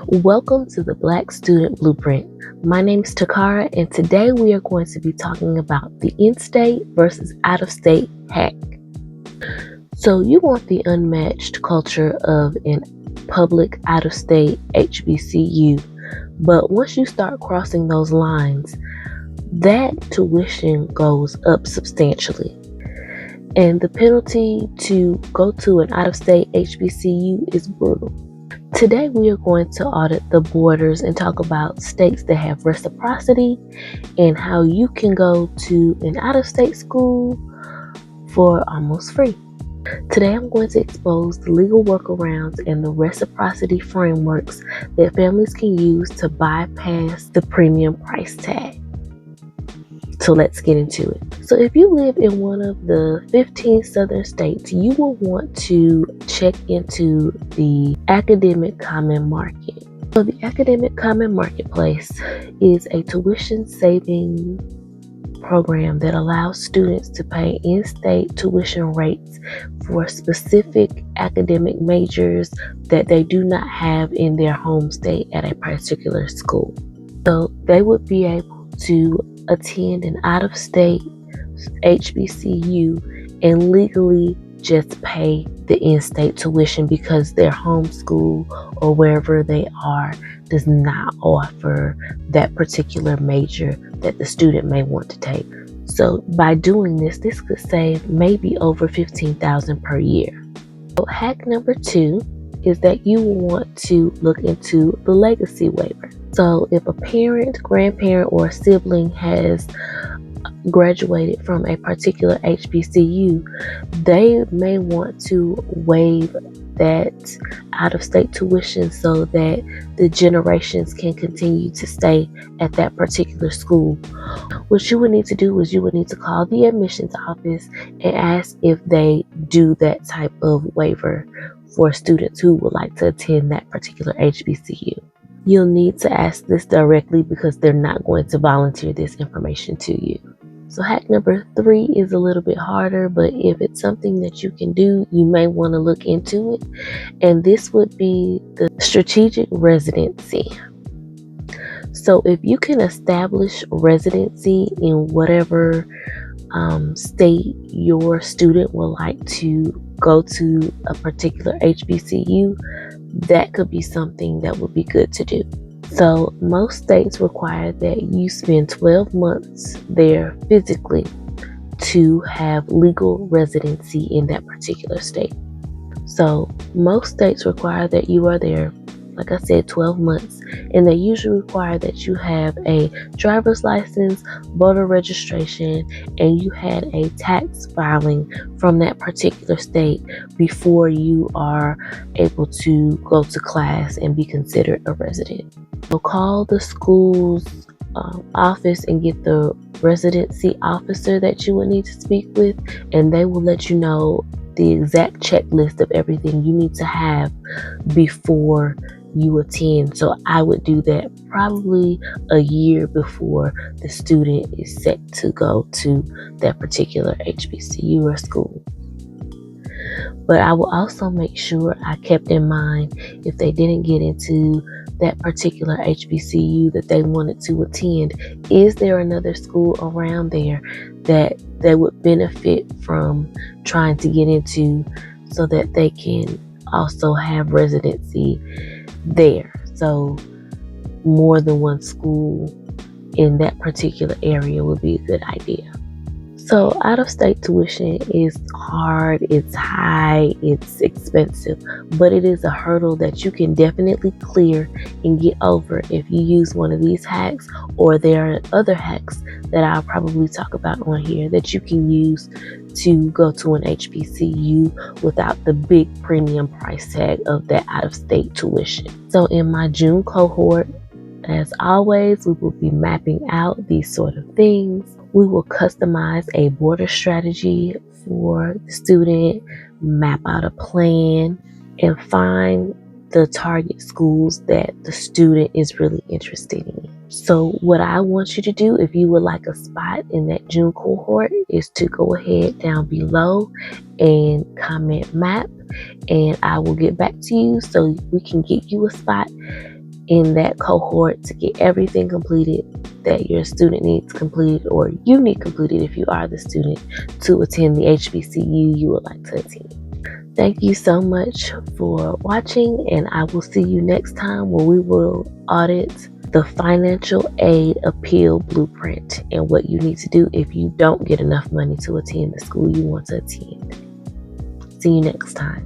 Welcome to the Black Student Blueprint. My name is Takara, and today we are going to be talking about the in-state versus out-of-state hack. So you want the unmatched culture of a public out-of-state HBCU, but once you start crossing those lines, that tuition goes up substantially. And the penalty to go to an out-of-state HBCU is brutal. Today we are going to audit the borders and talk about states that have reciprocity and how you can go to an out-of-state school for almost free. Today I'm going to expose the legal workarounds and the reciprocity frameworks that families can use to bypass the premium price tag. So let's get into it. So if you live in one of the 15 southern states, you will want to check into the Academic Common Market. So the Academic Common Marketplace is a tuition saving program that allows students to pay in-state tuition rates for specific academic majors that they do not have in their home state at a particular school. So they would be able to attend an out-of-state HBCU and legally just pay the in-state tuition because their home school or wherever they are does not offer that particular major that the student may want to take. So by doing this could save maybe over $15,000 per year. So hack number 2 is that you will want to look into the legacy waiver. So if a parent, grandparent, or sibling has graduated from a particular HBCU, they may want to waive that out-of-state tuition so that the generations can continue to stay at that particular school. What you would need to do is you would need to call the admissions office and ask if they do that type of waiver for students who would like to attend that particular HBCU. You'll need to ask this directly because they're not going to volunteer this information to you. So hack number 3 is a little bit harder, but if it's something that you can do, you may want to look into it. And this would be the strategic residency. So if you can establish residency in whatever state your student would like to go to a particular HBCU, that could be something that would be good to do. So most states require that you spend 12 months there physically to have legal residency in that particular state. So most states require that you are there, like I said, 12 months, and they usually require that you have a driver's license, voter registration, and you had a tax filing from that particular state before you are able to go to class and be considered a resident. So call the school's office and get the residency officer that you will need to speak with, and they will let you know the exact checklist of everything you need to have before you attend. So I would do that probably a year before the student is set to go to that particular HBCU or school. But I will also make sure I kept in mind if they didn't get into that particular HBCU that they wanted to attend, is there another school around there that they would benefit from trying to get into so that they can also have residency there? So more than one school in that particular area would be a good idea. So out-of-state tuition is hard, it's high, it's expensive, but it is a hurdle that you can definitely clear and get over if you use one of these hacks, or there are other hacks that I'll probably talk about on here that you can use to go to an HBCU without the big premium price tag of that out-of-state tuition. So in my June cohort, as always, we will be mapping out these sort of things. We will customize a border strategy for the student, map out a plan, and find the target schools that the student is really interested in. So what I want you to do, if you would like a spot in that June cohort, is to go ahead down below and comment MAP, and I will get back to you so we can get you a spot in that cohort to get everything completed that your student needs completed, or you need completed if you are the student, to attend the HBCU you would like to attend. Thank you so much for watching, and I will see you next time where we will audit the financial aid appeal blueprint and what you need to do if you don't get enough money to attend the school you want to attend. See you next time.